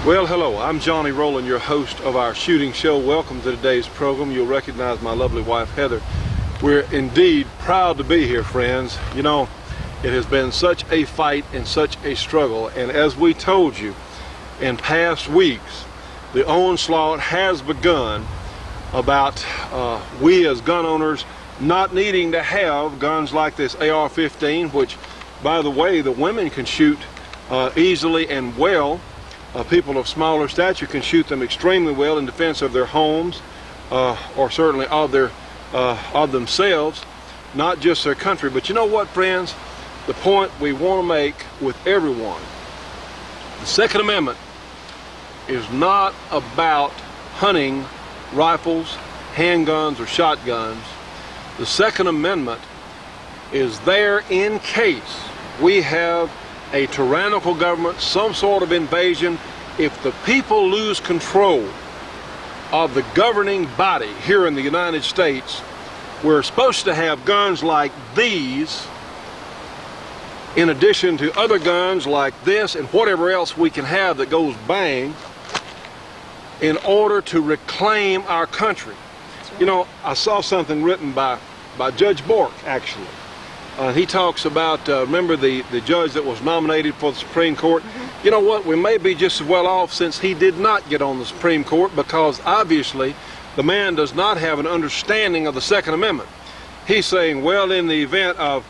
Well, hello, I'm Johnny Rowland, your host of our shooting show. Welcome to today's program. You'll recognize my lovely wife, Heather. We're indeed proud to be here, friends. You know, it has been such a fight and such a struggle, and as we told you in past weeks, the onslaught has begun about we as gun owners not needing to have guns like this AR-15, which, by the way, the women can shoot easily and well. People of smaller stature can shoot them extremely well in defense of their homes, or certainly of themselves, not just their country. But you know what, friends? The point we want to make with everyone: the Second Amendment is not about hunting rifles, handguns, or shotguns. The Second Amendment is there in case we have a tyrannical government, some sort of invasion. If the people lose control of the governing body here in the United States, we're supposed to have guns like these in addition to other guns like this and whatever else we can have that goes bang in order to reclaim our country. You know, I saw something written by Judge Bork, actually. He talks about, remember the judge that was nominated for the Supreme Court? Mm-hmm. You know what, we may be just as well off since he did not get on the Supreme Court, because obviously the man does not have an understanding of the Second Amendment. He's saying, well, in the event of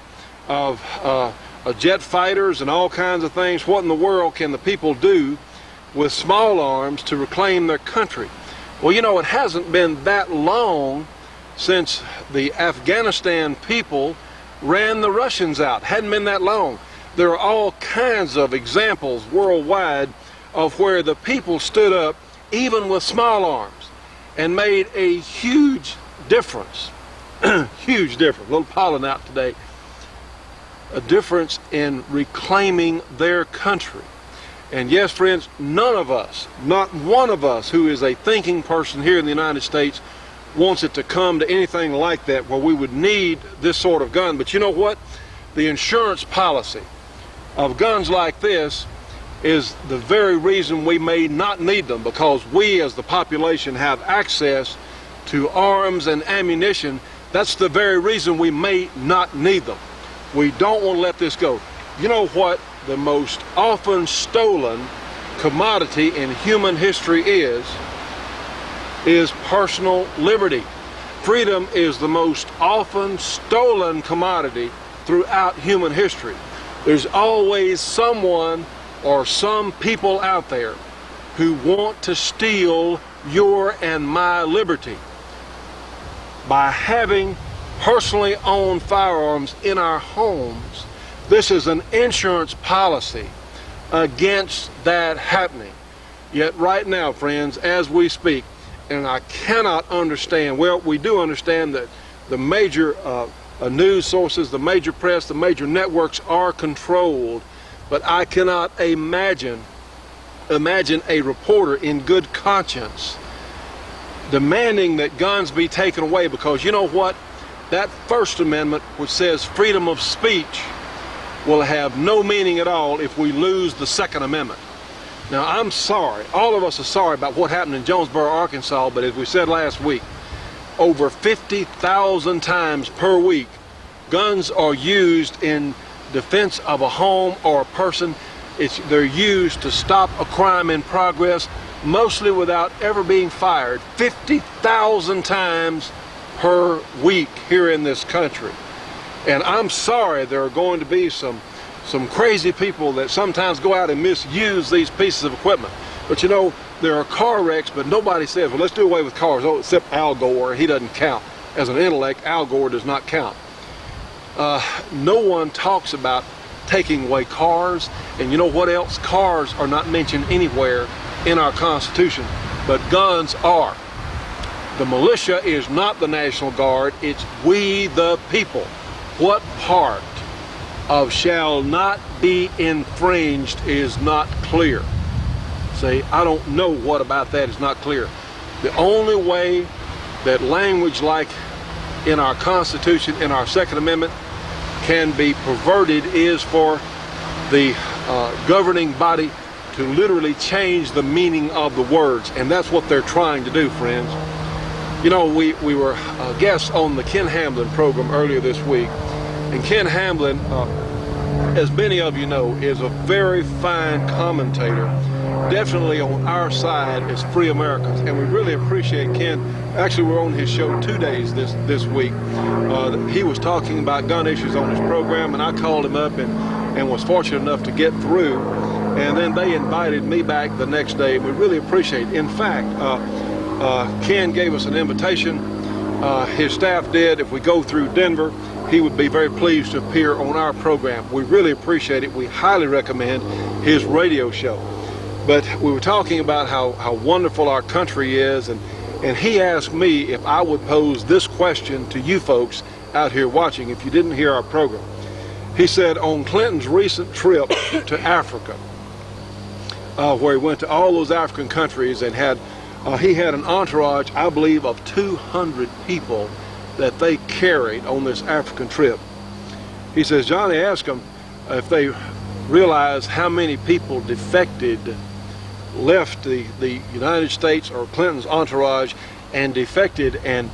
jet fighters and all kinds of things, what in the world can the people do with small arms to reclaim their country? Well, you know, it hasn't been that long since the Afghanistan people ran the Russians out. Hadn't been that long. There are all kinds of examples worldwide of where the people stood up, even with small arms, and made a huge difference. Huge difference. A little pollen out today. A difference in reclaiming their country. And yes, friends, none of us, not one of us who is a thinking person here in the United States wants it to come to anything like that where we would need this sort of gun. But you know what? The insurance policy of guns like this is the very reason we may not need them, because we as the population have access to arms and ammunition. That's the very reason we may not need them. We don't want to let this go. You know what the most often stolen commodity in human history is personal liberty. Freedom is the most often stolen commodity throughout human history. There's always someone or some people out there who want to steal your and my liberty. By having personally owned firearms in our homes, this is an insurance policy against that happening. Yet right now, friends, as we speak, and I cannot understand, well, we do understand that the major news sources, the major press, the major networks are controlled, but I cannot imagine a reporter in good conscience demanding that guns be taken away, because you know what? That First Amendment, which says freedom of speech, will have no meaning at all if we lose the Second Amendment. Now, I'm sorry, all of us are sorry about what happened in Jonesboro, Arkansas, but as we said last week, over 50,000 times per week, guns are used in defense of a home or a person. They're used to stop a crime in progress, mostly without ever being fired. 50,000 times per week here in this country. And I'm sorry there are going to be some crazy people that sometimes go out and misuse these pieces of equipment. But you know, there are car wrecks, but nobody says, well, let's do away with cars. Oh, except Al Gore, he doesn't count. As an intellect, Al Gore does not count. No one talks about taking away cars, and you know what else? Cars are not mentioned anywhere in our Constitution, but guns are. The militia is not the National Guard, it's we the people. What part of shall not be infringed is not clear? See, I don't know what about that is not clear. The only way that language like in our Constitution, in our Second Amendment, can be perverted is for the governing body to literally change the meaning of the words, and that's what they're trying to do, friends. You know, we were guests on the Ken Hamlin program earlier this week, and Ken Hamlin, as many of you know, is a very fine commentator, definitely on our side as free Americans, and we really appreciate Ken. Actually, we're on his show 2 days this week. He was talking about gun issues on his program, and I called him up and was fortunate enough to get through, and then they invited me back the next day. We really appreciate it. In fact, Ken gave us an invitation. His staff did. If we go through Denver, he would be very pleased to appear on our program. We really appreciate it. We highly recommend his radio show. But we were talking about how wonderful our country is, and he asked me if I would pose this question to you folks out here watching if you didn't hear our program. He said on Clinton's recent trip to Africa, where he went to all those African countries and he had an entourage, I believe, of 200 people that they carried on this African trip. He says, Johnny asked them if they realized how many people defected, left the United States or Clinton's entourage and defected and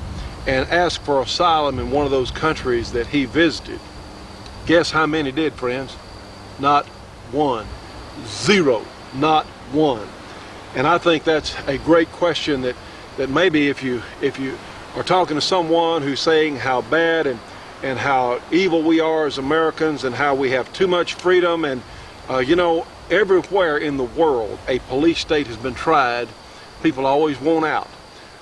asked for asylum in one of those countries that he visited. Guess how many did, friends? Not one. Zero. Not one. And I think that's a great question that maybe if you are talking to someone who's saying how bad and how evil we are as Americans and how we have too much freedom, and you know, everywhere in the world a police state has been tried, people always want out.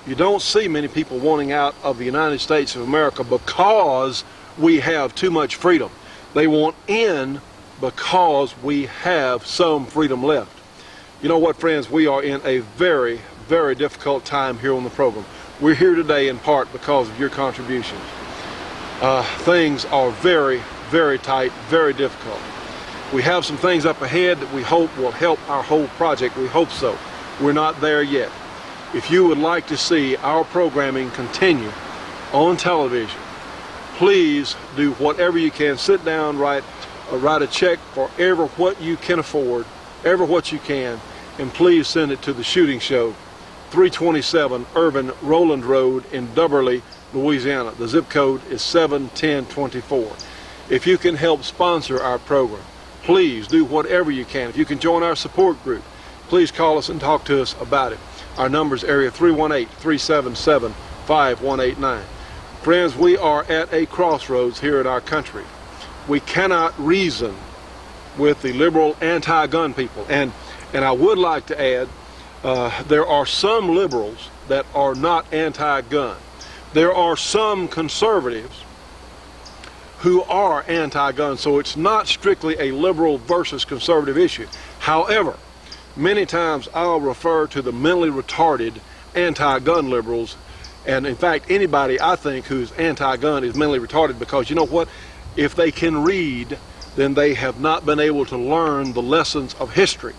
You don't see many people wanting out of the United States of America because we have too much freedom. They want in because we have some freedom left. You know what, friends? We are in a very, very difficult time here on the program. We're here today in part because of your contributions. Things are very, very tight, very difficult. We have some things up ahead that we hope will help our whole project. We hope so. We're not there yet. If you would like to see our programming continue on television, please do whatever you can. Sit down, write a check for ever what you can afford, ever what you can, and please send it to the Shooting Show, 327 Urban Rowland Road in Dubberly, Louisiana. The zip code is 71024. If you can help sponsor our program, please do whatever you can. If you can join our support group, please call us and talk to us about it. Our number is area 318-377-5189. Friends, we are at a crossroads here in our country. We cannot reason with the liberal anti-gun people. And I would like to add, there are some liberals that are not anti-gun. There are some conservatives who are anti-gun, so it's not strictly a liberal versus conservative issue. However, many times I'll refer to the mentally retarded anti-gun liberals, and in fact anybody I think who's anti-gun is mentally retarded, because you know what? If they can read, then they have not been able to learn the lessons of history,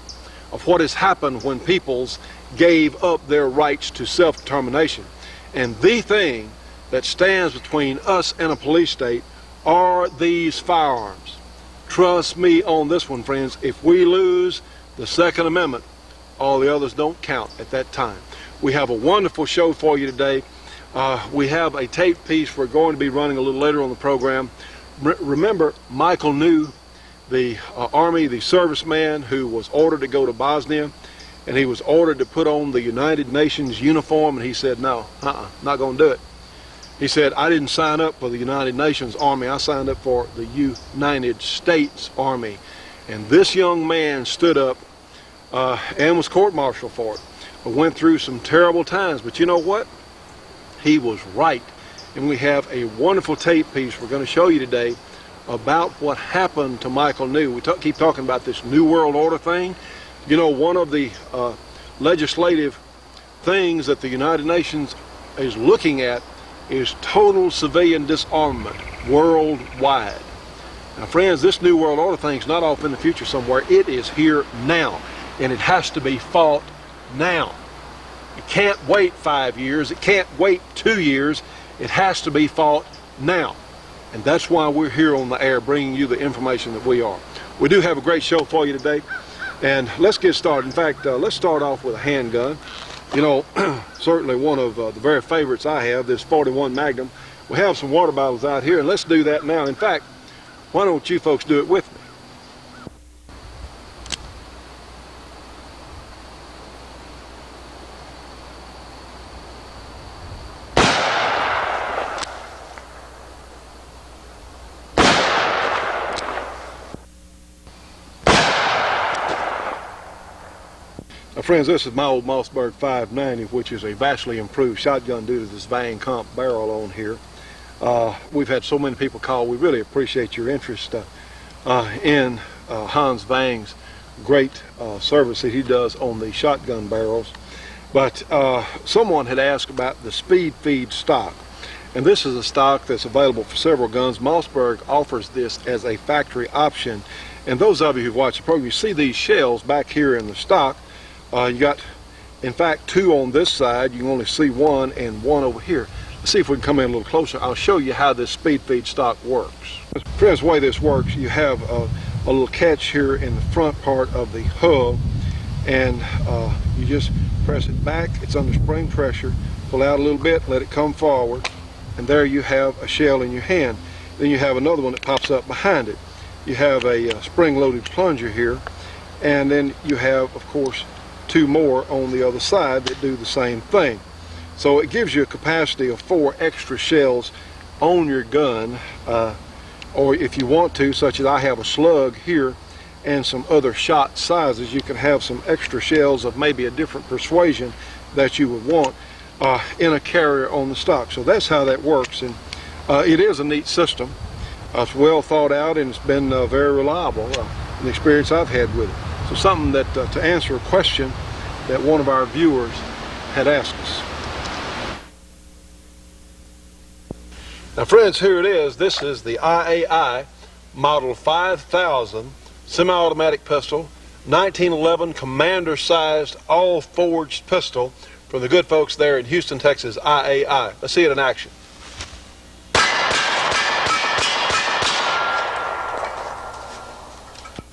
of what has happened when peoples gave up their rights to self-determination. And the thing that stands between us and a police state are these firearms. Trust me on this one, friends. If we lose the Second Amendment, all the others don't count at that time. We have a wonderful show for you today. We have a tape piece we're going to be running a little later on the program. Remember Michael New, the Army, the serviceman who was ordered to go to Bosnia, and he was ordered to put on the United Nations uniform, and he said, no, not going to do it. He said, I didn't sign up for the United Nations Army, I signed up for the United States Army. And this young man stood up and was court-martialed for it. Went through some terrible times, but you know what? He was right. And we have a wonderful tape piece we're going to show you today about what happened to Michael New. We keep talking about this New World Order thing. You know, one of the legislative things that the United Nations is looking at is total civilian disarmament worldwide. Now, friends, this New World Order thing is not off in the future somewhere. It is here now, and it has to be fought now. It can't wait 5 years. It can't wait 2 years. It has to be fought now. And that's why we're here on the air bringing you the information that we are. We do have a great show for you today. And let's get started. In fact, let's start off with a handgun. You know, certainly one of the very favorites I have, this 41 Magnum. We have some water bottles out here, and let's do that now. In fact, why don't you folks do it with me? Now, friends, this is my old Mossberg 590, which is a vastly improved shotgun due to this Vang comp barrel on here. We've had so many people call. We really appreciate your interest in Hans Vang's great service that he does on the shotgun barrels. But someone had asked about the Speed Feed stock. And this is a stock that's available for several guns. Mossberg offers this as a factory option. And those of you who've watched the program, you see these shells back here in the stock. You got, in fact, two on this side. You can only see one and one over here. Let's see if we can come in a little closer. I'll show you how this Speed Feed stock works. Friends, the way this works, you have a little catch here in the front part of the hull, and you just press it back. It's under spring pressure. Pull out a little bit, let it come forward, and there you have a shell in your hand. Then you have another one that pops up behind it. You have a spring-loaded plunger here, and then you have, of course, two more on the other side that do the same thing. So it gives you a capacity of 4 extra shells on your gun, or if you want to, such as I have a slug here and some other shot sizes, you can have some extra shells of maybe a different persuasion that you would want in a carrier on the stock. So that's how that works, and it is a neat system. It's well thought out, and it's been very reliable in the experience I've had with it. So something that, to answer a question that one of our viewers had asked us. Now, friends, here it is. This is the IAI Model 5000 semi-automatic pistol, 1911 commander-sized, all-forged pistol from the good folks there in Houston, Texas, IAI. Let's see it in action.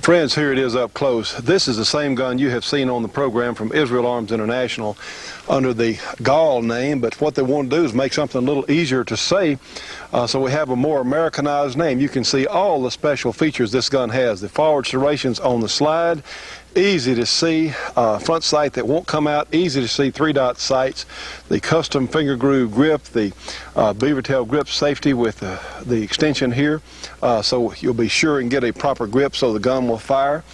Friends, here it is up close. This is the same gun you have seen on the program from Israel Arms International under the Gall name, but what they want to do is make something a little easier to say, so we have a more Americanized name. You can see all the special features this gun has. The forward serrations on the slide, easy to see, front sight that won't come out, easy to see 3-dot sights, the custom finger groove grip, the beaver tail grip safety with the extension here, so you'll be sure and get a proper grip so the gun will fire.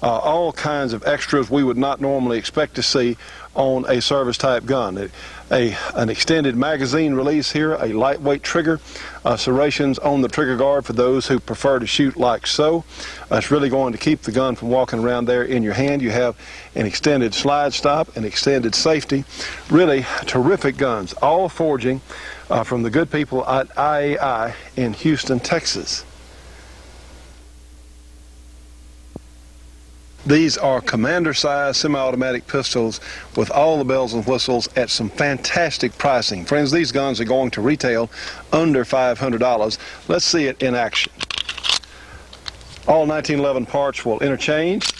All kinds of extras we would not normally expect to see on a service type gun. An extended magazine release here, a lightweight trigger, serrations on the trigger guard for those who prefer to shoot like so. It's really going to keep the gun from walking around there in your hand. You have an extended slide stop, an extended safety. Really terrific guns, all forging from the good people at IAI in Houston, Texas. These are commander-sized semi-automatic pistols with all the bells and whistles at some fantastic pricing. Friends, these guns are going to retail under $500. Let's see it in action. All 1911 parts will interchange.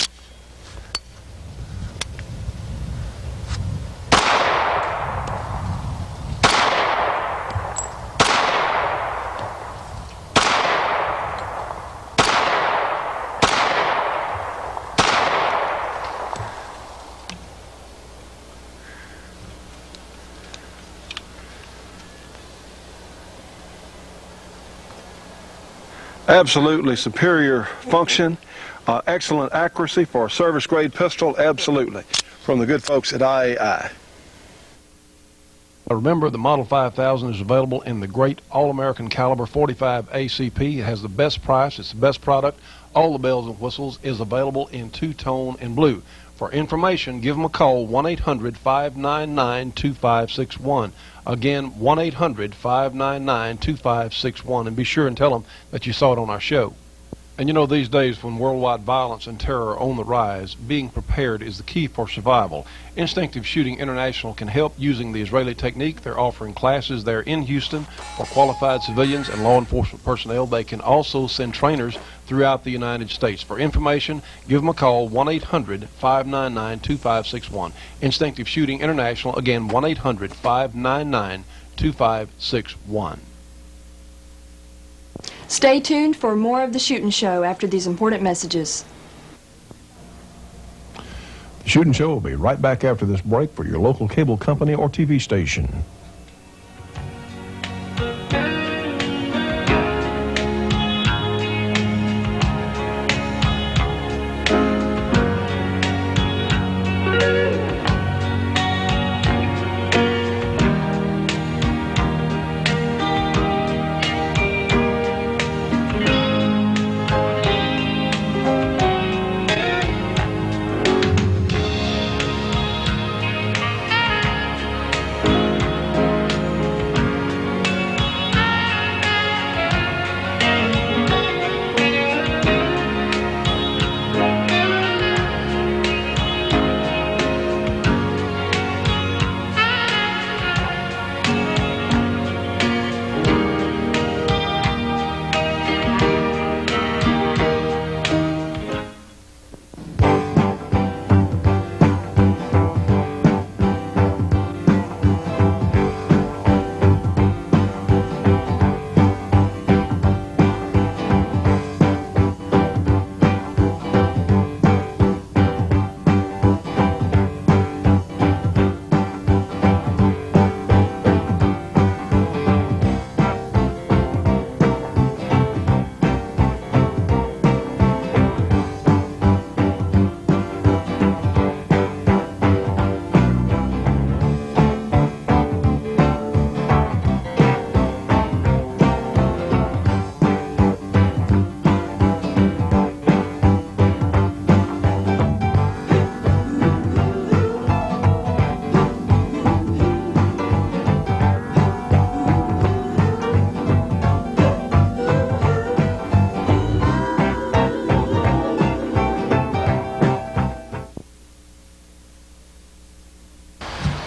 Absolutely superior function, excellent accuracy for a service grade pistol, absolutely, from the good folks at IAI. Remember, the Model 5000 is available in the great all-American caliber 45 ACP. It has the best price, it's the best product, all the bells and whistles, is available in two-tone and blue. For information, give them a call, 1-800-599-2561. Again, 1-800-599-2561, and be sure and tell them that you saw it on our show. And you know, these days when worldwide violence and terror are on the rise, being prepared is the key for survival. Instinctive Shooting International can help using the Israeli technique. They're offering classes there in Houston for qualified civilians and law enforcement personnel. They can also send trainers throughout the United States. For information, give them a call, 1-800-599-2561. Instinctive Shooting International, again, 1-800-599-2561. Stay tuned for more of The Shootin' Show after these important messages. The Shootin' Show will be right back after this break for your local cable company or TV station.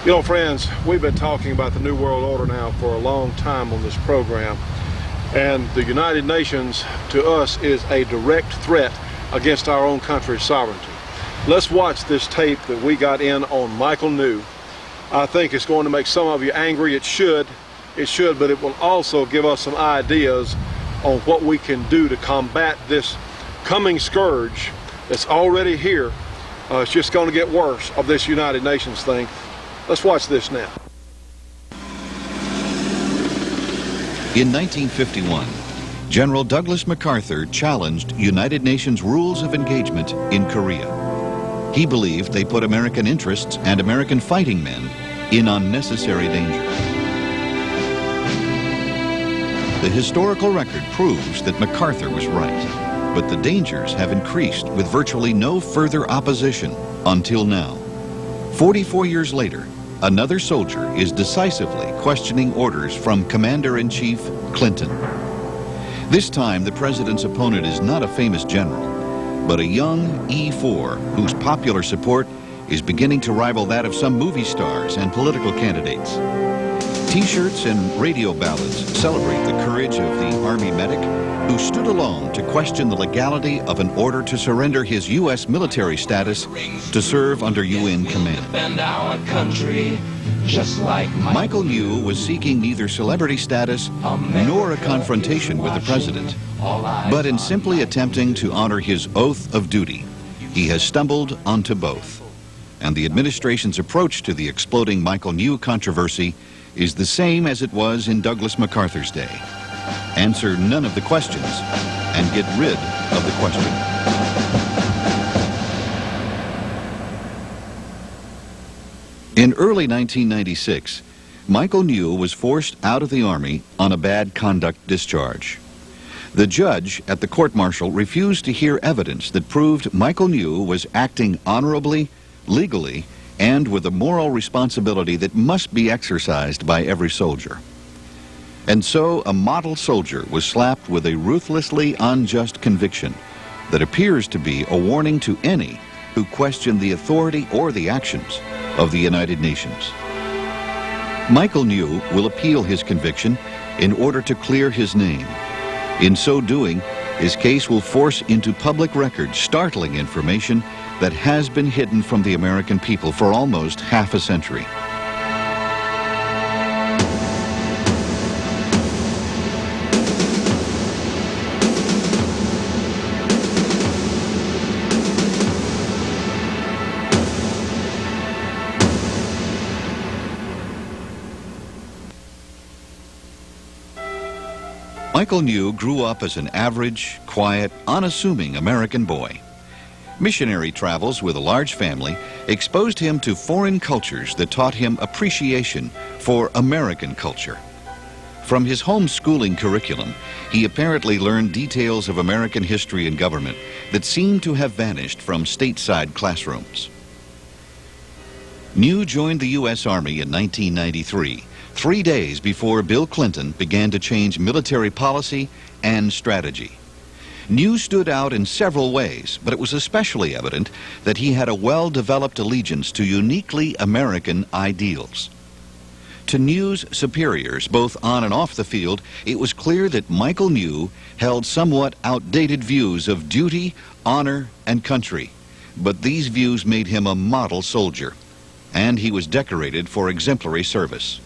You know, friends, we've been talking about the New World Order now for a long time on this program, and the United Nations to us is a direct threat against our own country's sovereignty. Let's watch this tape that we got in on Michael New. I think it's going to make some of you angry. It should, but it will also give us some ideas on what we can do to combat this coming scourge that's already here. It's just going to get worse of this United Nations thing. Let's watch this now. In 1951, General Douglas MacArthur challenged United Nations rules of engagement in Korea. He believed they put American interests and American fighting men in unnecessary danger. The historical record proves that MacArthur was right, but the dangers have increased with virtually no further opposition until now. 44 years later, another soldier is decisively questioning orders from Commander-in-Chief Clinton. This time, the president's opponent is not a famous general, but a young E4 whose popular support is beginning to rival that of some movie stars and political candidates. T-shirts and radio ballads celebrate the courage of the Army medic who stood alone to question the legality of an order to surrender his U.S. military status to serve under UN command. Michael New was seeking neither celebrity status nor a confrontation with the president, but in simply attempting to honor his oath of duty, he has stumbled onto both. And the administration's approach to the exploding Michael New controversy is the same as it was in Douglas MacArthur's day. Answer none of the questions and get rid of the questioner. In early 1996, Michael New was forced out of the Army on a bad conduct discharge. The judge at the court-martial refused to hear evidence that proved Michael New was acting honorably, legally, and with a moral responsibility that must be exercised by every soldier. And so a model soldier was slapped with a ruthlessly unjust conviction that appears to be a warning to any who question the authority or the actions of the United Nations. Michael New will appeal his conviction in order to clear his name. In so doing, his case will force into public record startling information that has been hidden from the American people for almost half a century. Michael New grew up as an average, quiet, unassuming American boy. Missionary travels with a large family exposed him to foreign cultures that taught him appreciation for American culture. From his homeschooling curriculum, he apparently learned details of American history and government that seemed to have vanished from stateside classrooms. New joined the U.S. Army in 1993. 3 days before Bill Clinton began to change military policy and strategy. New stood out in several ways, but it was especially evident that he had a well-developed allegiance to uniquely American ideals. To New's superiors, both on and off the field, it was clear that Michael New held somewhat outdated views of duty, honor, and country. But these views made him a model soldier, and he was decorated for exemplary service.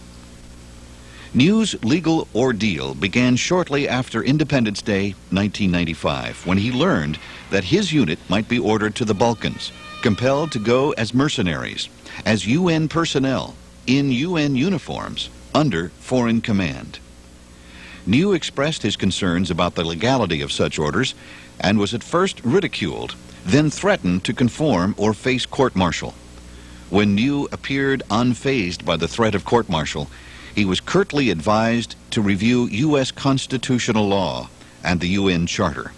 New's legal ordeal began shortly after Independence Day, 1995, when he learned that his unit might be ordered to the Balkans, compelled to go as mercenaries, as UN personnel, in UN uniforms, under foreign command. New expressed his concerns about the legality of such orders and was at first ridiculed, then threatened to conform or face court-martial. When New appeared unfazed by the threat of court-martial, he was curtly advised to review U.S. constitutional law and the UN Charter.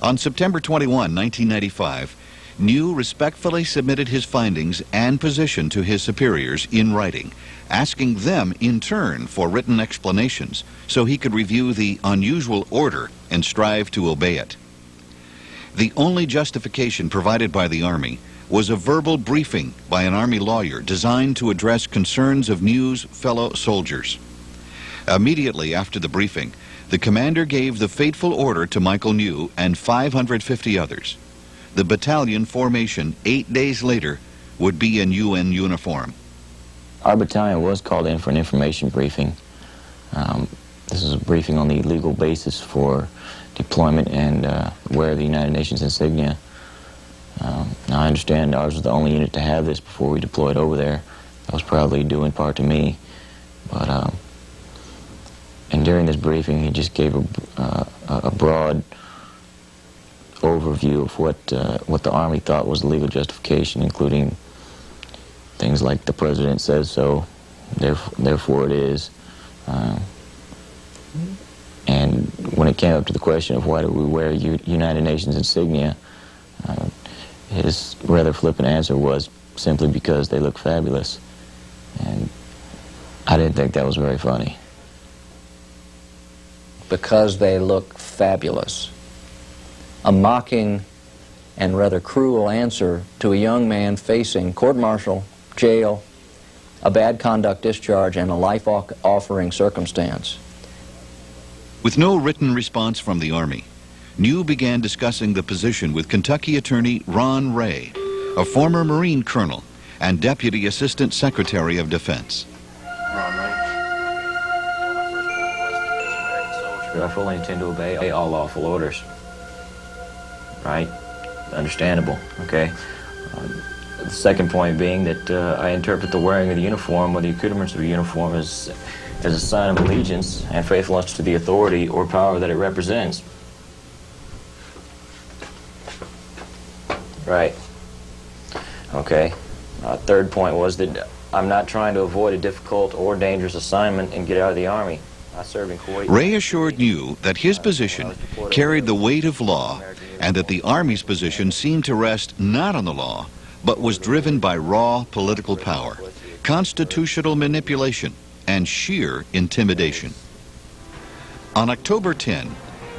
On September 21, 1995, New respectfully submitted his findings and position to his superiors in writing, asking them in turn for written explanations so he could review the unusual order and strive to obey it. The only justification provided by the Army was a verbal briefing by an Army lawyer designed to address concerns of New's fellow soldiers. Immediately after the briefing, the commander gave the fateful order to Michael New and 550 others. The battalion formation 8 days later would be in UN uniform. Our battalion was called in for an information briefing. This is a briefing on the legal basis for deployment and wear of the United Nations insignia. Now I understand ours was the only unit to have this before we deployed over there. That was probably due in part to me. But and during this briefing, he just gave a broad overview of what the Army thought was the legal justification, including things like the President says so, therefore it is. And when it came up to the question of why do we wear United Nations insignia, his rather flippant answer was simply because they look fabulous. And I didn't think that was very funny. Because they look fabulous. A mocking and rather cruel answer to a young man facing court-martial, jail, a bad conduct discharge, and a life-offering circumstance. With no written response from the Army, New began discussing the position with Kentucky Attorney Ron Ray, a former Marine colonel and Deputy Assistant Secretary of Defense. Ron Ray. I fully intend to obey all lawful orders. Right? Understandable, okay? The second point being that I interpret the wearing of the uniform or the accoutrements of a uniform as a sign of allegiance and faithfulness to the authority or power that it represents. Right. Okay. Third point was that I'm not trying to avoid a difficult or dangerous assignment and get out of the Army. I served in Kuwait. Ray assured New that his position carried the weight of law and that the Army's position seemed to rest not on the law, but was driven by raw political power, constitutional manipulation, and sheer intimidation. On October 10,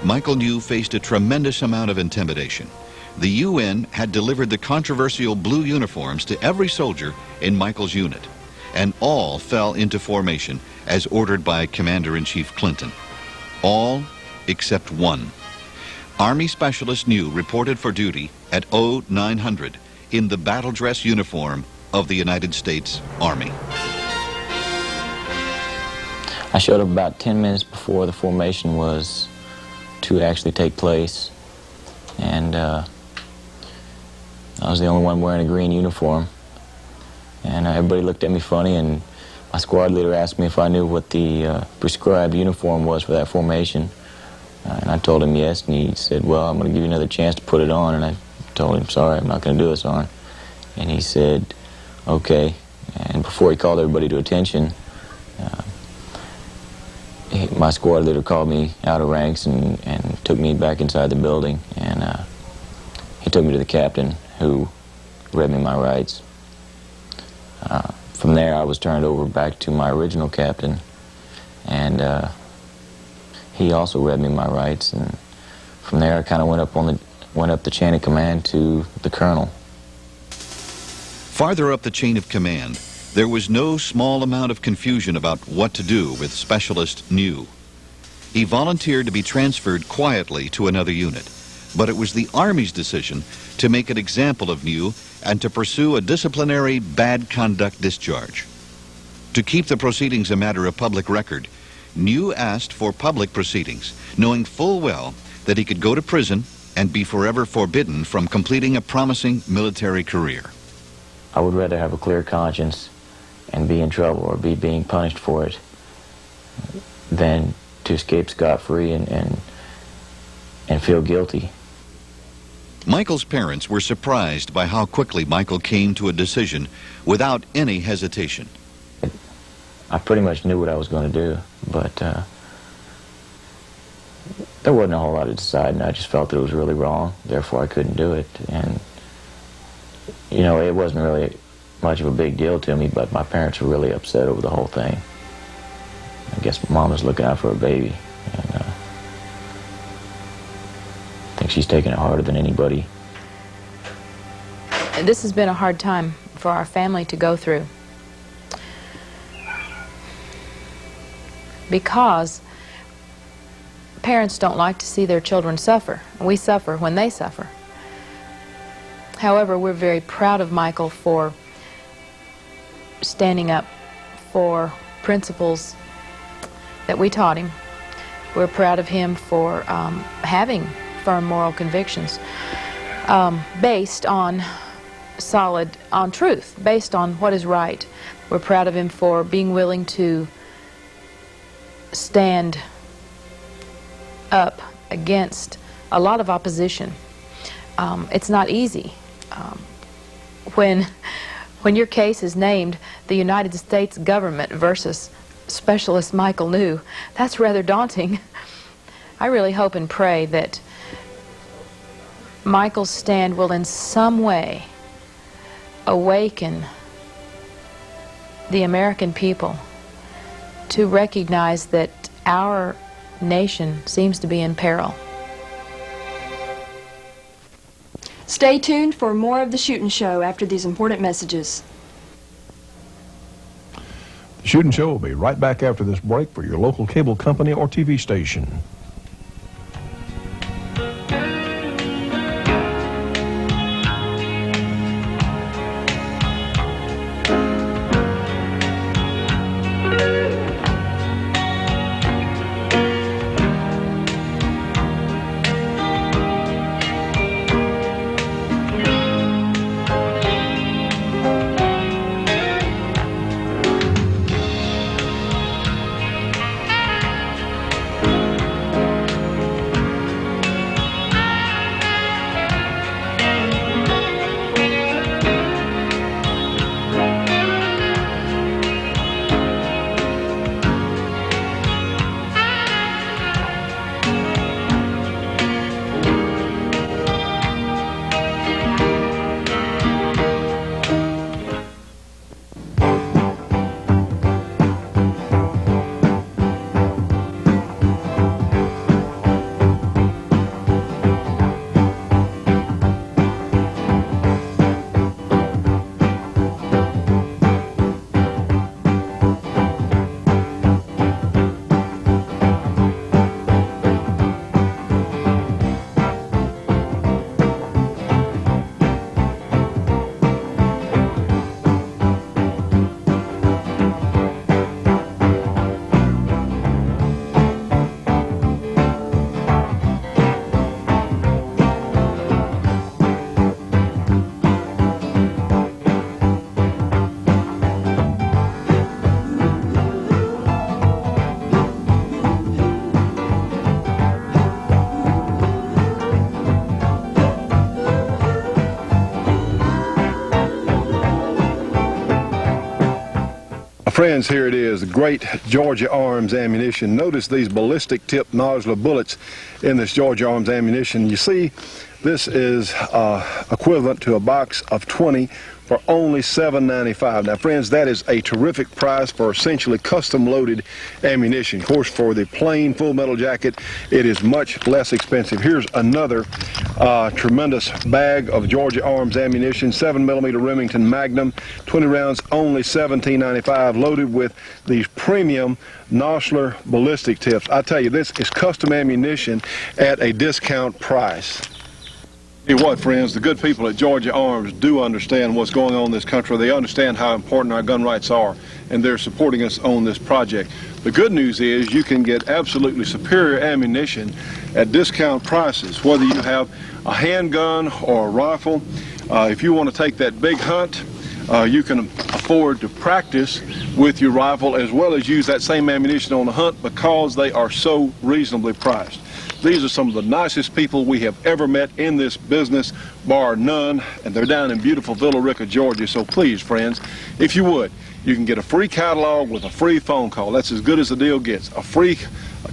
Michael New faced a tremendous amount of intimidation. The UN had delivered the controversial blue uniforms to every soldier in Michael's unit, and all fell into formation as ordered by Commander-in-Chief Clinton. All except one. Army Specialist New reported for duty at 0900 in the battle dress uniform of the United States Army. I showed up about 10 minutes before the formation was to actually take place, and I was the only one wearing a green uniform, and everybody looked at me funny, and my squad leader asked me if I knew what the prescribed uniform was for that formation, and I told him yes, and he said, well, I'm going to give you another chance to put it on, and I told him, sorry, I'm not going to do this on. And he said, okay, and before he called everybody to attention, my squad leader called me out of ranks and took me back inside the building, and he took me to the captain, who read me my rights. From there, I was turned over back to my original captain, and he also read me my rights. And from there, I kind of went up the chain of command to the colonel. Farther up the chain of command, there was no small amount of confusion about what to do with Specialist New. He volunteered to be transferred quietly to another unit, but it was the Army's decision to make an example of New and to pursue a disciplinary bad conduct discharge. To keep the proceedings a matter of public record, New asked for public proceedings, knowing full well that he could go to prison and be forever forbidden from completing a promising military career. I would rather have a clear conscience and be in trouble or be being punished for it than to escape scot-free and feel guilty. Michael's parents were surprised by how quickly Michael came to a decision without any hesitation. I pretty much knew what I was going to do, but there wasn't a whole lot to decide, and I just felt that it was really wrong, therefore I couldn't do it. And, you know, it wasn't really much of a big deal to me, but my parents were really upset over the whole thing. I guess Mom was looking out for her baby, and I think she's taking it harder than anybody. This has been a hard time for our family to go through, because parents don't like to see their children suffer. We suffer when they suffer. However, we're very proud of Michael for standing up for principles that we taught him. We're proud of him for having firm moral convictions based on truth, based on what is right. We're proud of him for being willing to stand up against a lot of opposition. It's not easy. When your case is named the United States government versus Specialist Michael New, that's rather daunting. I really hope and pray that Michael's stand will in some way awaken the American people to recognize that our nation seems to be in peril. Stay tuned for more of The Shootin' Show after these important messages. The Shootin' Show will be right back after this break for your local cable company or TV station. Friends, here it is, the great Georgia Arms ammunition. Notice these ballistic tip nodular bullets in this Georgia Arms ammunition. You see, this is equivalent to a box of 20 for only $7.95. Now, friends, that is a terrific price for essentially custom-loaded ammunition. Of course, for the plain full metal jacket, it is much less expensive. Here's another tremendous bag of Georgia Arms ammunition, 7mm Remington Magnum, 20 rounds, only $17.95, loaded with these premium Nosler ballistic tips. I tell you, this is custom ammunition at a discount price. Tell you what, friends, the good people at Georgia Arms do understand what's going on in this country. They understand how important our gun rights are, and they're supporting us on this project. The good news is you can get absolutely superior ammunition at discount prices, whether you have a handgun or a rifle. If you want to take that big hunt, you can afford to practice with your rifle as well as use that same ammunition on the hunt because they are so reasonably priced. These are some of the nicest people we have ever met in this business, bar none, and they're down in beautiful Villa Rica, Georgia. So please, friends, if you would, you can get a free catalog with a free phone call. That's as good as the deal gets. A free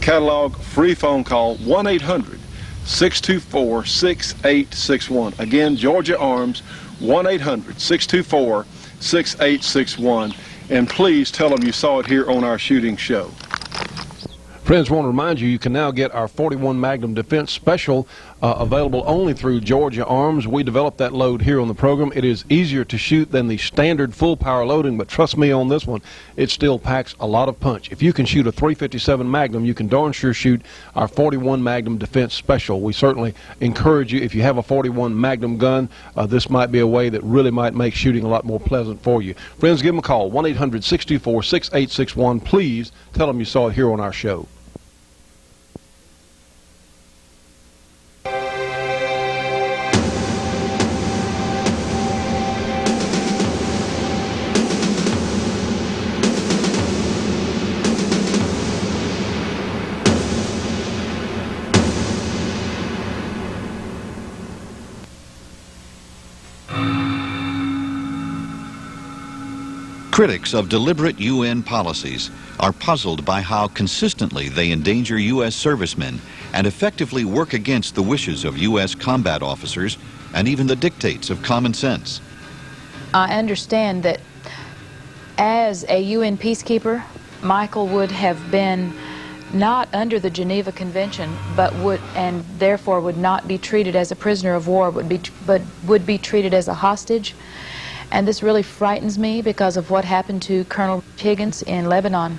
catalog, free phone call, 1-800-624-6861. Again, Georgia Arms, 1-800-624-6861. And please tell them you saw it here on our shooting show. Friends, I want to remind you, you can now get our 41 Magnum Defense Special available only through Georgia Arms. We developed that load here on the program. It is easier to shoot than the standard full power loading, but trust me on this one, it still packs a lot of punch. If you can shoot a .357 Magnum, you can darn sure shoot our 41 Magnum Defense Special. We certainly encourage you, if you have a 41 Magnum gun, this might be a way that really might make shooting a lot more pleasant for you. Friends, give them a call, 1-800-624-6861. Please tell them you saw it here on our show. Critics of deliberate UN policies are puzzled by how consistently they endanger U.S. servicemen and effectively work against the wishes of U.S. combat officers and even the dictates of common sense. I understand that as a UN peacekeeper, Michael would have been not under the Geneva Convention, but and therefore would not be treated as a prisoner of war, but would be treated as a hostage. And this really frightens me because of what happened to Colonel Higgins in Lebanon.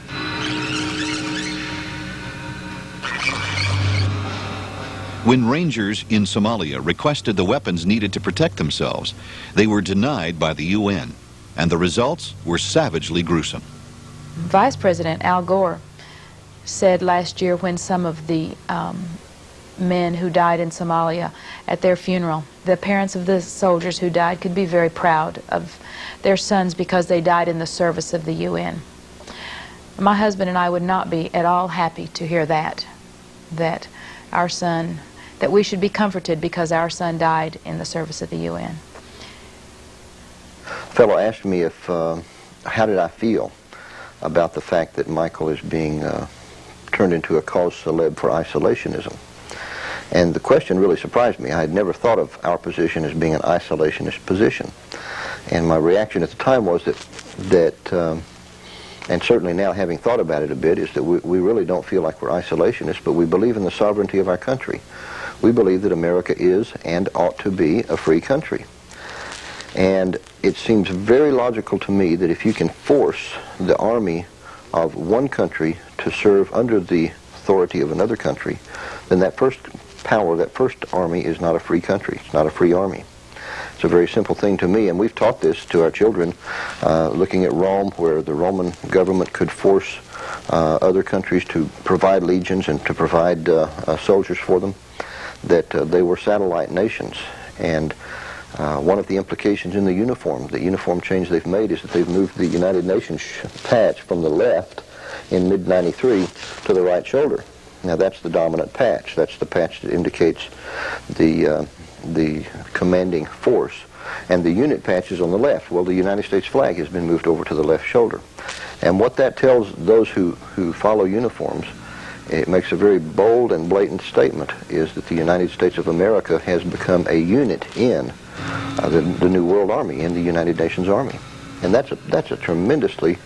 When Rangers in Somalia requested the weapons needed to protect themselves, they were denied by the UN, and the results were savagely gruesome. Vice President Al Gore said last year when some of the men who died in Somalia at their funeral, the parents of the soldiers who died could be very proud of their sons because they died in the service of the UN. My husband and I would not be at all happy to hear that our son, that we should be comforted because our son died in the service of the UN. A fellow asked me if, how did I feel about the fact that Michael is being turned into a cause célèbre for isolationism. And the question really surprised me. I had never thought of our position as being an isolationist position. And my reaction at the time was that and certainly now having thought about it a bit, is that we really don't feel like we're isolationists, but we believe in the sovereignty of our country. We believe that America is and ought to be a free country. And it seems very logical to me that if you can force the army of one country to serve under the authority of another country, then that first power, that first army is not a free country. It's not a free army. It's a very simple thing to me, and we've taught this to our children, looking at Rome, where the Roman government could force other countries to provide legions and to provide soldiers for them, that they were satellite nations. And one of the implications in the uniform change they've made, is that they've moved the United Nations patch from the left in mid-93 to the right shoulder. Now that's the dominant patch. That's the patch that indicates the commanding force. And the unit patch is on the left. Well, the United States flag has been moved over to the left shoulder. And what that tells those who follow uniforms, it makes a very bold and blatant statement, is that the United States of America has become a unit in the New World Army, in the United Nations Army. And that's a tremendously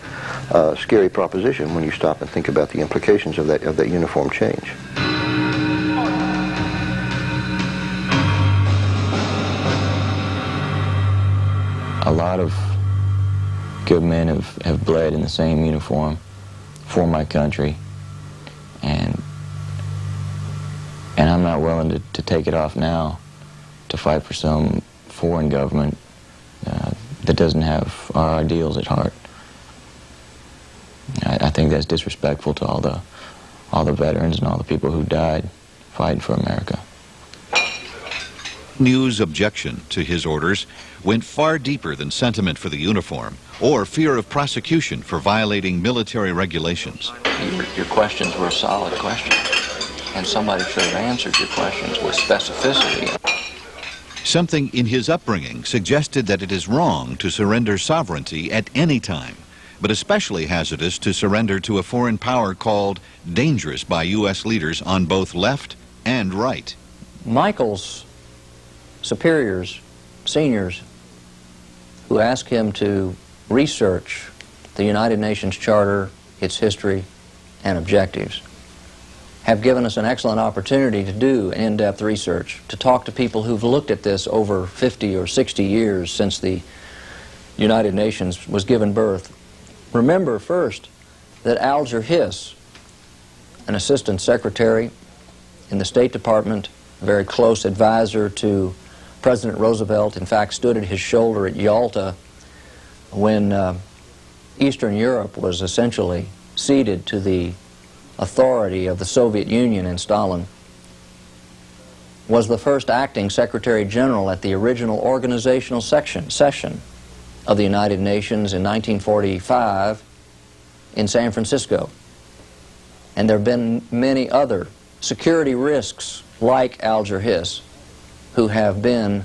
scary proposition when you stop and think about the implications of that uniform change. A lot of good men have bled in the same uniform for my country, and I'm not willing to take it off now to fight for some foreign government that doesn't have our ideals at heart. I think that's disrespectful to all the veterans and all the people who died fighting for America. New's objection to his orders went far deeper than sentiment for the uniform or fear of prosecution for violating military regulations. Your questions were solid questions, and somebody should have answered your questions with specificity. Something in his upbringing suggested that it is wrong to surrender sovereignty at any time, but especially hazardous to surrender to a foreign power called dangerous by U.S. leaders on both left and right. Michael's superiors, seniors, who asked him to research the United Nations Charter, its history, and objectives, have given us an excellent opportunity to do in-depth research, to talk to people who've looked at this over 50 or 60 years since the United Nations was given birth. Remember first that Alger Hiss, an assistant secretary in the State Department, a very close advisor to President Roosevelt, in fact stood at his shoulder at Yalta when Eastern Europe was essentially ceded to the authority of the Soviet Union and Stalin, was the first acting Secretary General at the original organizational session of the United Nations in 1945 in San Francisco. And there have been many other security risks like Alger Hiss who have been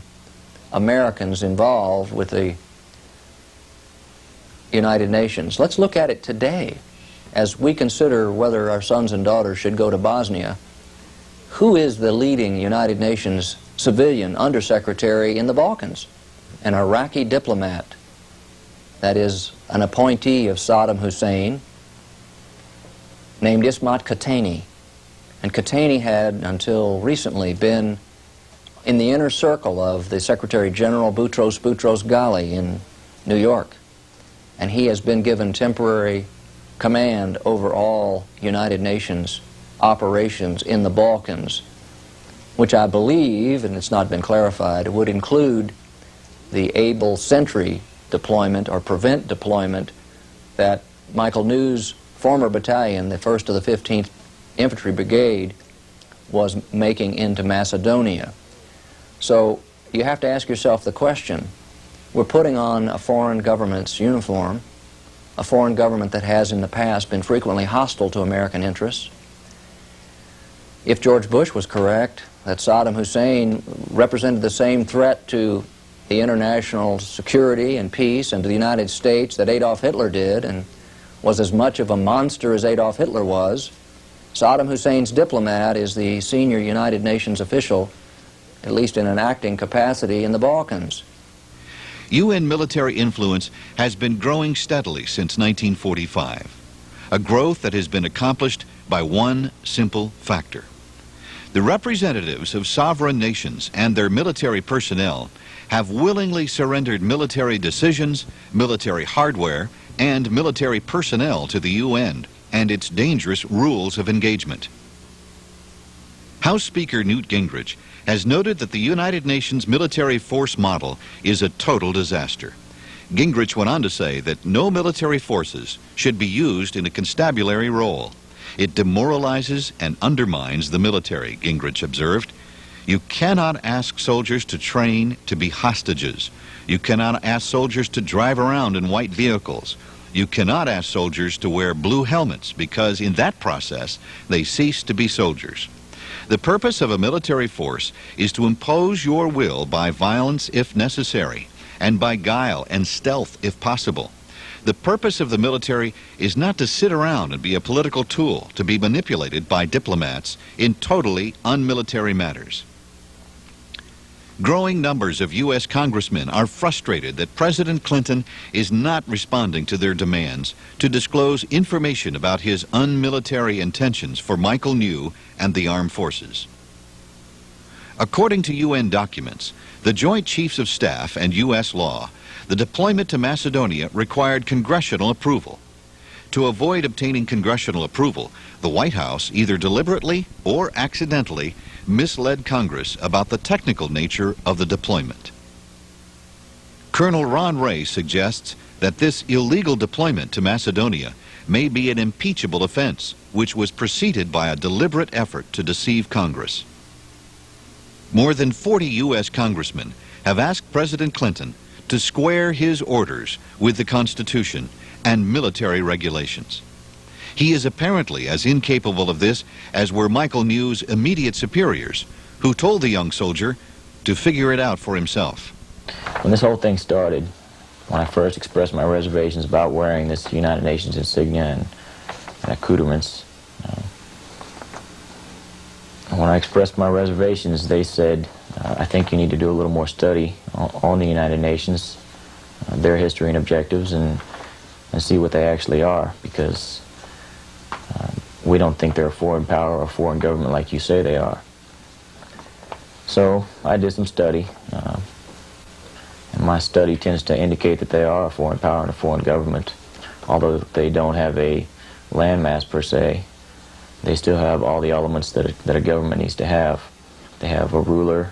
Americans involved with the United Nations. Let's look at it today as we consider whether our sons and daughters should go to Bosnia. Who is the leading United Nations civilian undersecretary in the Balkans? An Iraqi diplomat, that is an appointee of Saddam Hussein, named Ismat Khatani. And Khatani had, until recently, been in the inner circle of the Secretary General Boutros Ghali in New York. And he has been given temporary command over all United Nations operations in the Balkans, which I believe, and it's not been clarified, would include the able sentry deployment or prevent deployment that Michael New's former battalion, the 1st of the 15th Infantry Brigade, was making into Macedonia. So you have to ask yourself the question, we're putting on a foreign government's uniform, a foreign government that has in the past been frequently hostile to American interests. If George Bush was correct, that Saddam Hussein represented the same threat to the international security and peace and to the United States that Adolf Hitler did, and was as much of a monster as Adolf Hitler was, Saddam Hussein's diplomat is the senior United Nations official, at least in an acting capacity, in the Balkans. UN military influence has been growing steadily since 1945, a growth that has been accomplished by one simple factor. The representatives of sovereign nations and their military personnel have willingly surrendered military decisions, military hardware, and military personnel to the UN and its dangerous rules of engagement. House Speaker Newt Gingrich has noted that the United Nations military force model is a total disaster. Gingrich went on to say that no military forces should be used in a constabulary role. It demoralizes and undermines the military, Gingrich observed. You cannot ask soldiers to train to be hostages. You cannot ask soldiers to drive around in white vehicles. You cannot ask soldiers to wear blue helmets because in that process they cease to be soldiers. The purpose of a military force is to impose your will by violence if necessary, and by guile and stealth if possible. The purpose of the military is not to sit around and be a political tool to be manipulated by diplomats in totally unmilitary matters. Growing numbers of U.S. congressmen are frustrated that President Clinton is not responding to their demands to disclose information about his unmilitary intentions for Michael New and the armed forces. According to UN documents, the Joint Chiefs of Staff and U.S. law, the deployment to Macedonia required congressional approval. To avoid obtaining congressional approval, the White House either deliberately or accidentally misled Congress about the technical nature of the deployment. Colonel Ron Ray suggests that this illegal deployment to Macedonia may be an impeachable offense, which was preceded by a deliberate effort to deceive Congress. More than 40 U.S. congressmen have asked President Clinton to square his orders with the Constitution and military regulations. He is apparently as incapable of this as were Michael New's immediate superiors, who told the young soldier to figure it out for himself. When this whole thing started, when I first expressed my reservations about wearing this United Nations insignia and accoutrements, when I expressed my reservations, they said, I think you need to do a little more study on the United Nations, their history and objectives, and see what they actually are, because we don't think they're a foreign power or a foreign government like you say they are. So I did some study, and my study tends to indicate that they are a foreign power and a foreign government. Although they don't have a landmass per se, they still have all the elements that a government needs to have. They have a ruler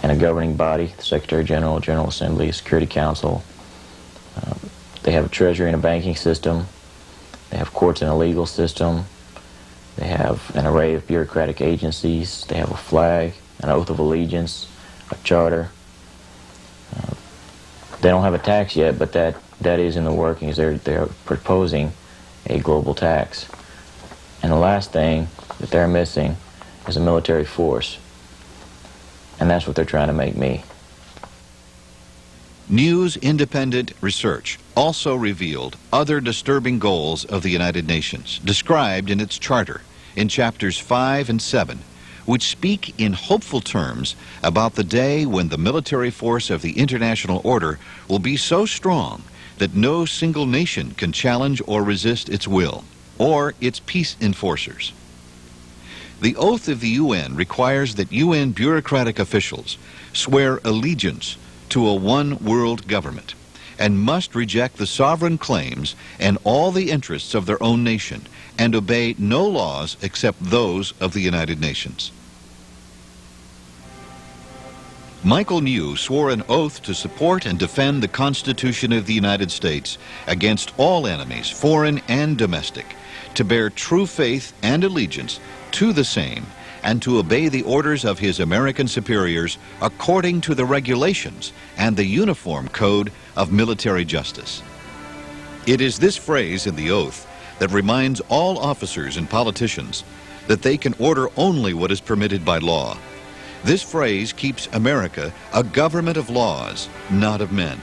and a governing body, the Secretary General, General Assembly, Security Council. They have a treasury and a banking system. They have courts and a legal system. They have an array of bureaucratic agencies. They have a flag, an oath of allegiance, a charter. They don't have a tax yet, but that is in the workings. They're proposing a global tax. And the last thing that they're missing is a military force. And that's what they're trying to make me. New's independent research also revealed other disturbing goals of the United Nations, described in its charter in chapters 5 and 7, which speak in hopeful terms about the day when the military force of the international order will be so strong that no single nation can challenge or resist its will, or its peace enforcers. The oath of the UN requires that UN bureaucratic officials swear allegiance to a one-world government and must reject the sovereign claims and all the interests of their own nation and obey no laws except those of the United Nations. Michael New swore an oath to support and defend the Constitution of the United States against all enemies, foreign and domestic, to bear true faith and allegiance to the same, and to obey the orders of his American superiors according to the regulations and the Uniform Code of Military Justice. It is this phrase in the oath that reminds all officers and politicians that they can order only what is permitted by law. This phrase keeps America a government of laws, not of men.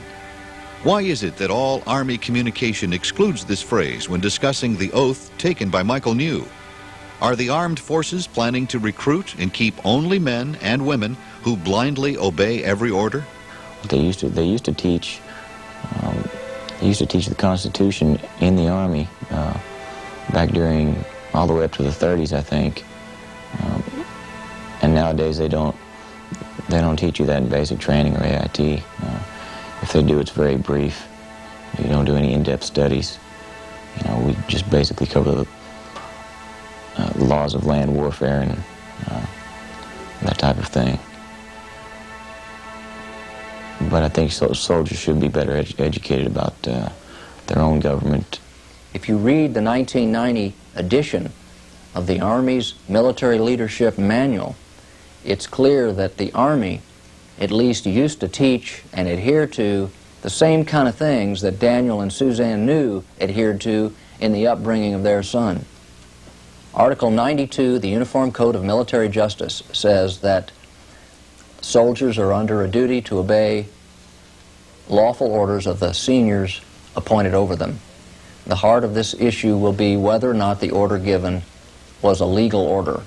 Why is it that all Army communication excludes this phrase when discussing the oath taken by Michael New? Are the armed forces planning to recruit and keep only men and women who blindly obey every order? They used to teach the Constitution in the Army back during all the way up to the 30s, I think. And nowadays they don't teach you that in basic training or AIT. If they do, it's very brief. You don't do any in-depth studies. We just basically cover the laws of land warfare and that type of thing. But I think soldiers should be better educated about their own government. If you read the 1990 edition of the Army's Military Leadership Manual, it's clear that the Army at least used to teach and adhere to the same kind of things that Daniel and Suzanne New adhered to in the upbringing of their son. Article 92, the Uniform Code of Military Justice, says that soldiers are under a duty to obey lawful orders of the seniors appointed over them. The heart of this issue will be whether or not the order given was a legal order.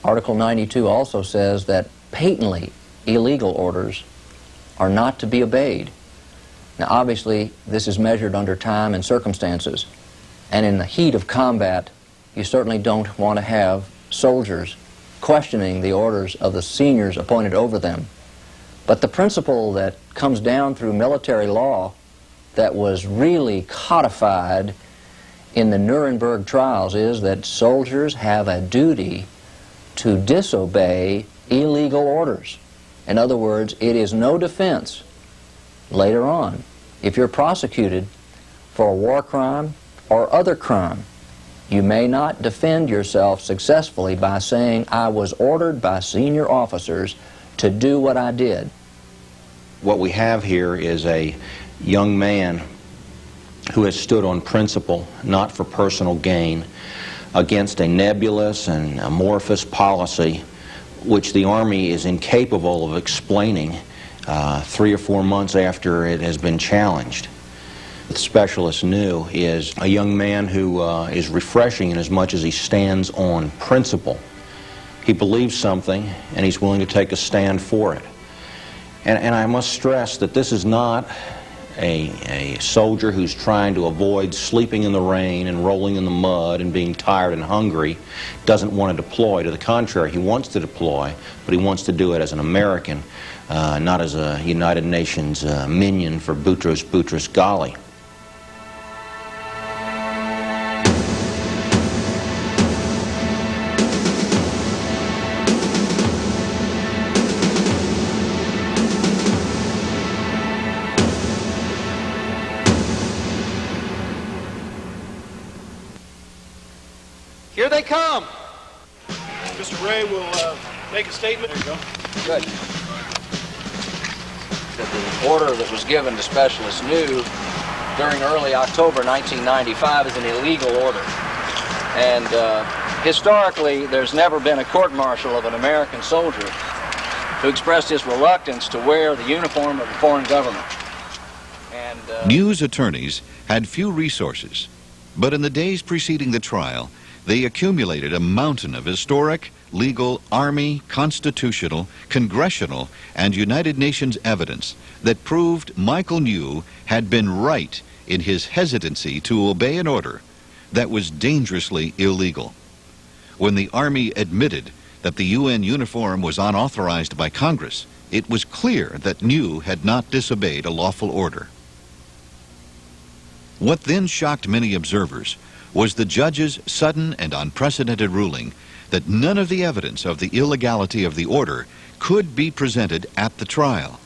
Article 92 also says that patently illegal orders are not to be obeyed. Now, obviously, this is measured under time and circumstances, and in the heat of combat, you certainly don't want to have soldiers questioning the orders of the seniors appointed over them. But the principle that comes down through military law that was really codified in the Nuremberg trials is that soldiers have a duty to disobey illegal orders. In other words, it is no defense later on if you're prosecuted for a war crime or other crime. You may not defend yourself successfully by saying, I was ordered by senior officers to do what I did. What we have here is a young man who has stood on principle, not for personal gain, against a nebulous and amorphous policy which the Army is incapable of explaining 3 or 4 months after it has been challenged. The specialist knew is a young man who is refreshing in as much as he stands on principle. He believes something and he's willing to take a stand for it. And I must stress that this is not a soldier who's trying to avoid sleeping in the rain and rolling in the mud and being tired and hungry, doesn't want to deploy. To the contrary, he wants to deploy, but he wants to do it as an American, not as a United Nations minion for Boutros Ghali. Here they come. Mr. Ray will make a statement. There you go. Good. That the order that was given to Specialist New during early October 1995 is an illegal order. And historically, there's never been a court-martial of an American soldier who expressed his reluctance to wear the uniform of a foreign government. And New's attorneys had few resources, but in the days preceding the trial, they accumulated a mountain of historic, legal, Army, constitutional, congressional, and United Nations evidence that proved Michael New had been right in his hesitancy to obey an order that was dangerously illegal. When the Army admitted that the UN uniform was unauthorized by Congress, it was clear that New had not disobeyed a lawful order. What then shocked many observers was the judge's sudden and unprecedented ruling that none of the evidence of the illegality of the order could be presented at the trial.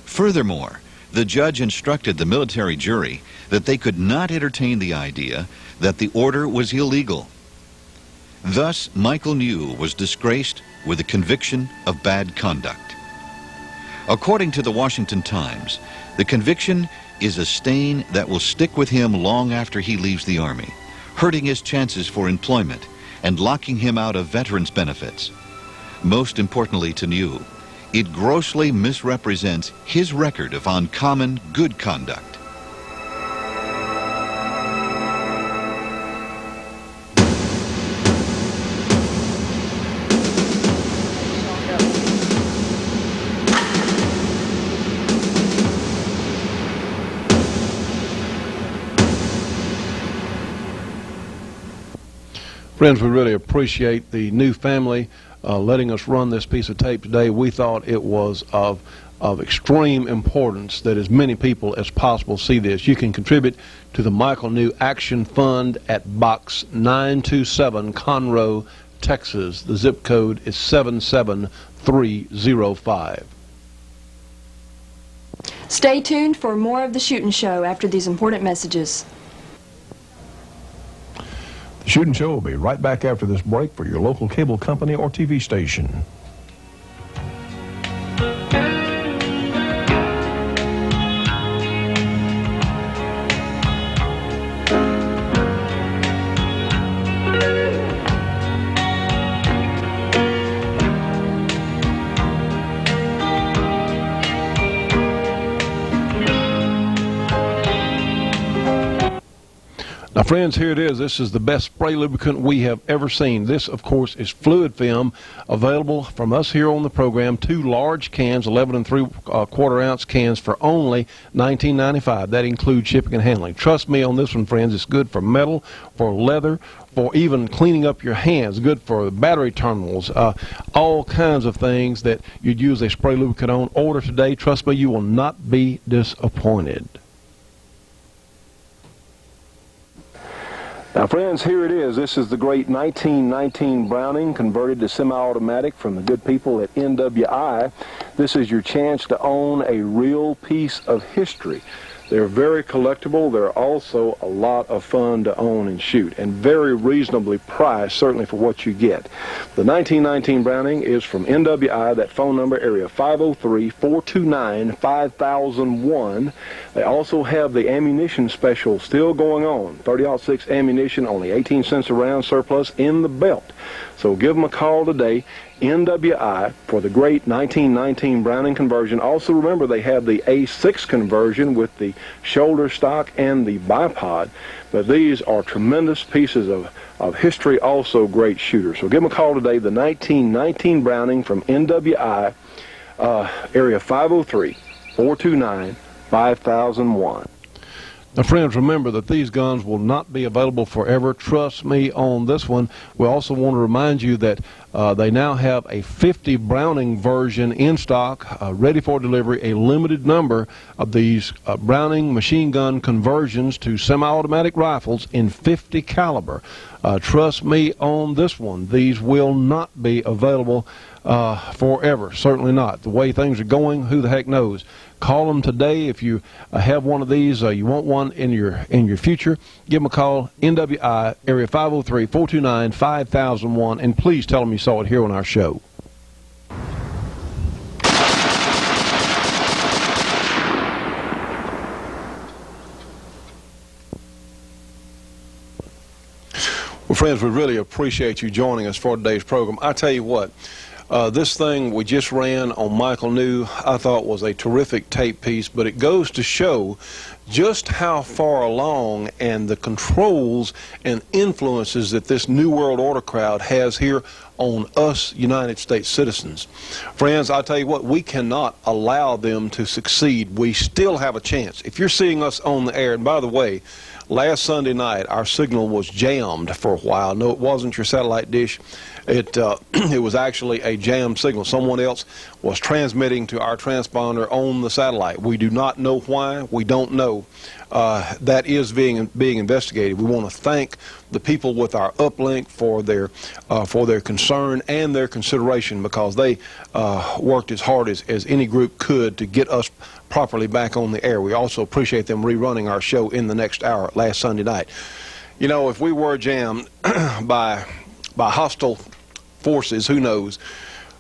Furthermore, the judge instructed the military jury that they could not entertain the idea that the order was illegal. Thus, Michael New was disgraced with a conviction of bad conduct. According to the Washington Times, the conviction is a stain that will stick with him long after he leaves the Army, hurting his chances for employment and locking him out of veterans' benefits. Most importantly to New, it grossly misrepresents his record of uncommon good conduct. Friends, we really appreciate the New family letting us run this piece of tape today. We thought it was of extreme importance that as many people as possible see this. You can contribute to the Michael New Action Fund at Box 927, Conroe, Texas. The zip code is 77305. Stay tuned for more of The Shootin' Show after these important messages. The Shootin' Show will be right back after this break for your local cable company or TV station. friends, here it is. This is the best spray lubricant we have ever seen. This, of course, is fluid film, available from us here on the program. 2 large cans, 11 3/4 ounce cans for only $19.95. That includes shipping and handling. Trust me on this one, friends. It's good for metal, for leather, for even cleaning up your hands, good for battery terminals, all kinds of things that you'd use a spray lubricant on. Order today. Trust me, you will not be disappointed. Now, friends, here it is. This is the great 1919 Browning converted to semi-automatic from the good people at NWI. This is your chance to own a real piece of history. They're very collectible. They're also a lot of fun to own and shoot, and very reasonably priced, certainly for what you get. The 1919 Browning is from NWI. That phone number, area 503-429-5001. They also have the ammunition special still going on. 30-06 ammunition, only 18 cents a round, surplus in the belt. So give them a call today, NWI, for the great 1919 Browning conversion. Also remember, they have the A6 conversion with the shoulder stock and the bipod. But these are tremendous pieces of history, also great shooters. So give them a call today, the 1919 Browning from NWI, area 503-429-5001. Now, friends, remember that these guns will not be available forever. Trust me on this one. We also want to remind you that they now have a 50 Browning version in stock, ready for delivery, a limited number of these Browning machine gun conversions to semi-automatic rifles in 50 caliber. Trust me on this one. These will not be available forever. Certainly not. The way things are going, who the heck knows? Call them today if you have one of these. You want one in your future. Give them a call. NWI, area 503-429-5001, and please tell them you saw it here on our show. Well, friends, we really appreciate you joining us for today's program. I tell you what. This thing we just ran on Michael New, I thought was a terrific tape piece, but it goes to show just how far along and the controls and influences that this New World Order crowd has here on us United States citizens. Friends, I tell you what, we cannot allow them to succeed. We still have a chance. If you're seeing us on the air, and by the way, last Sunday night our signal was jammed for a while. No, it wasn't your satellite dish. It was actually a jammed signal. Someone else was transmitting to our transponder on the satellite. We do not know why. We don't know. That is being investigated. We want to thank the people with our uplink for their concern and their consideration, because they worked as hard as any group could to get us properly back on the air. We also appreciate them rerunning our show in the next hour last Sunday night. You know, if we were jammed by hostile forces, who knows?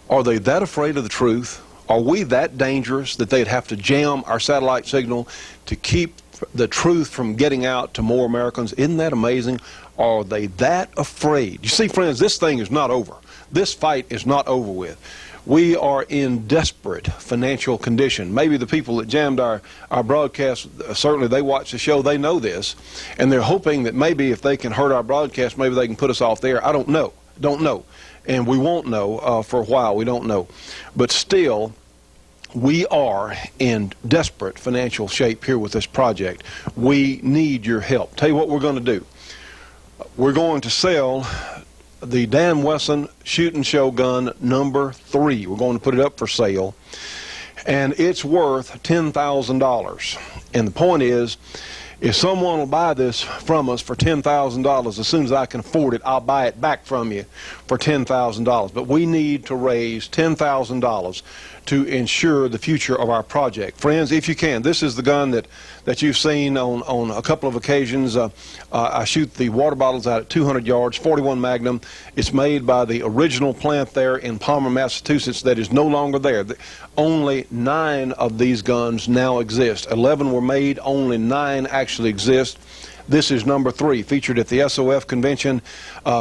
Are they that afraid of the truth? Are we that dangerous that they'd have to jam our satellite signal to keep the truth from getting out to more Americans? Isn't that amazing? Are they that afraid? You see, friends, this thing is not over. This fight is not over with. We are in desperate financial condition. Maybe the people that jammed our broadcast, certainly they watch the show, they know this, and they're hoping that maybe if they can hurt our broadcast, maybe they can put us off the air. I don't know. Don't know. And we won't know for a while. We don't know. But still, we are in desperate financial shape here with this project. We need your help. Tell you what we're going to do. We're going to sell the Dan Wesson Shootin' Show gun number 3. We're going to put it up for sale, and it's worth $10,000. And the point is, if someone will buy this from us for $10,000, as soon as I can afford it, I'll buy it back from you for $10,000. But we need to raise $10,000 to ensure the future of our project. Friends, if you can, this is the gun that you've seen on a couple of occasions. I shoot the water bottles out at 200 yards, 41 Magnum. It's made by the original plant there in Palmer, Massachusetts that is no longer there. Only 9 of these guns now exist. 11 were made, only 9 actually exist. This is number 3, featured at the SOF convention.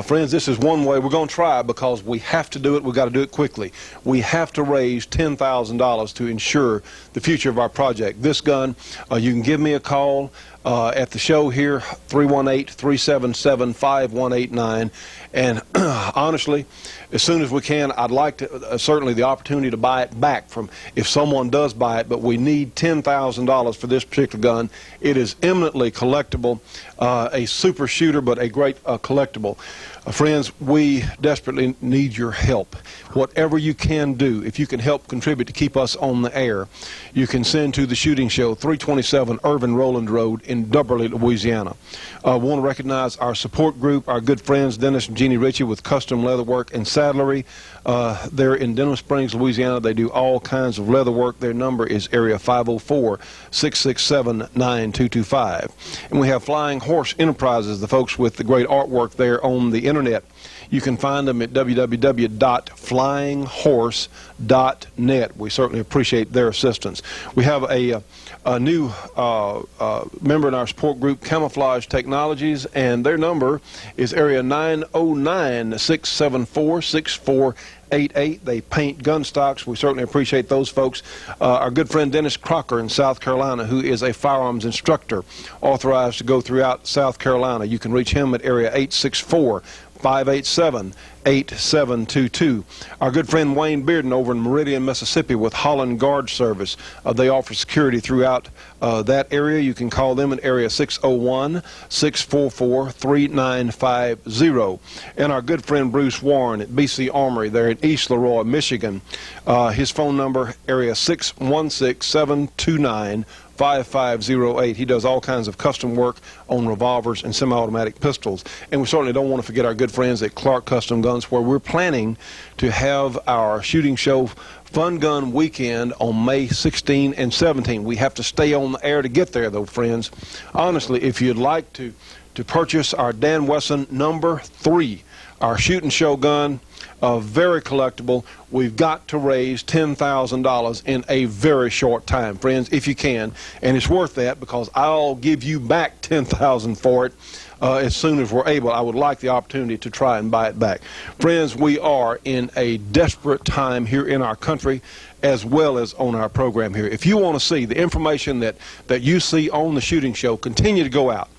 Friends, this is one way we're going to try, because we have to do it. We've got to do it quickly. We have to raise $10,000 to ensure the future of our project. This gun, you can give me a call. at the show here, 318-377-5189. And honestly, as soon as we can, I'd like to certainly the opportunity to buy it back from if someone does buy it, but we need $10,000 for this particular gun. It is eminently collectible, a super shooter, but a great collectible. Friends, we desperately need your help. Whatever you can do, if you can help contribute to keep us on the air, you can send to the Shooting Show, 327 Irvin Rowland Road in Dubberly, Louisiana. We want to recognize our support group, our good friends Dennis and Jeannie Ritchie with Custom Leatherwork and Saddlery. They're in Denham Springs, Louisiana. They do all kinds of leather work. Their number is area 504-667-9225. And we have Flying Horse Enterprises, the folks with the great artwork there on the internet. You can find them at www.flyinghorse.net. We certainly appreciate their assistance. We have a new member in our support group, Camouflage Technologies, and their number is area 909-674-6488. They paint gun stocks. We certainly appreciate those folks. Our good friend Dennis Crocker in South Carolina, who is a firearms instructor authorized to go throughout South Carolina. You can reach him at area 864-587-8722. Our good friend Wayne Bearden over in Meridian, Mississippi with Holland Guard Service. They offer security throughout that area. You can call them at area 601-644-3950. And our good friend Bruce Warren at BC Armory there in East Leroy, Michigan. His phone number, area 616-729-5508. He does all kinds of custom work on revolvers and semi-automatic pistols. And we certainly don't want to forget our good friends at Clark Custom Guns, where we're planning to have our Shooting Show Fun Gun Weekend on May 16 and 17. We have to stay on the air to get there, though, friends. Honestly, if you'd like to purchase our Dan Wesson number 3, our Shooting Show gun, very collectible. We've got to raise $10,000 in a very short time, friends, if you can. And it's worth that, because I'll give you back $10,000 for it as soon as we're able. I would like the opportunity to try and buy it back. Friends, we are in a desperate time here in our country, as well as on our program here. If you want to see the information that you see on the Shooting Show continue to go out,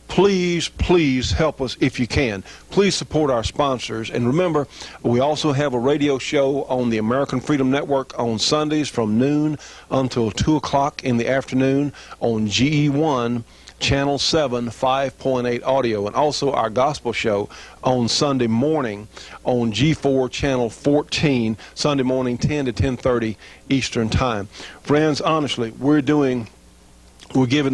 please, please help us if you can. Please support our sponsors. And remember, we also have a radio show on the American Freedom Network on Sundays from noon until 2 o'clock in the afternoon on GE1, Channel 7, 5.8 audio. And also our gospel show on Sunday morning on G4, Channel 14, Sunday morning 10 to 10:30 Eastern Time. Friends, honestly, we're giving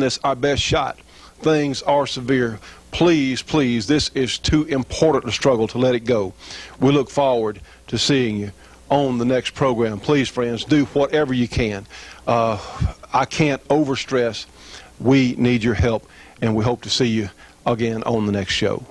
this our best shot. Things are severe. Please, please, this is too important a struggle to let it go. We look forward to seeing you on the next program. Please, friends, do whatever you can. I can't overstress. We need your help, and we hope to see you again on the next show.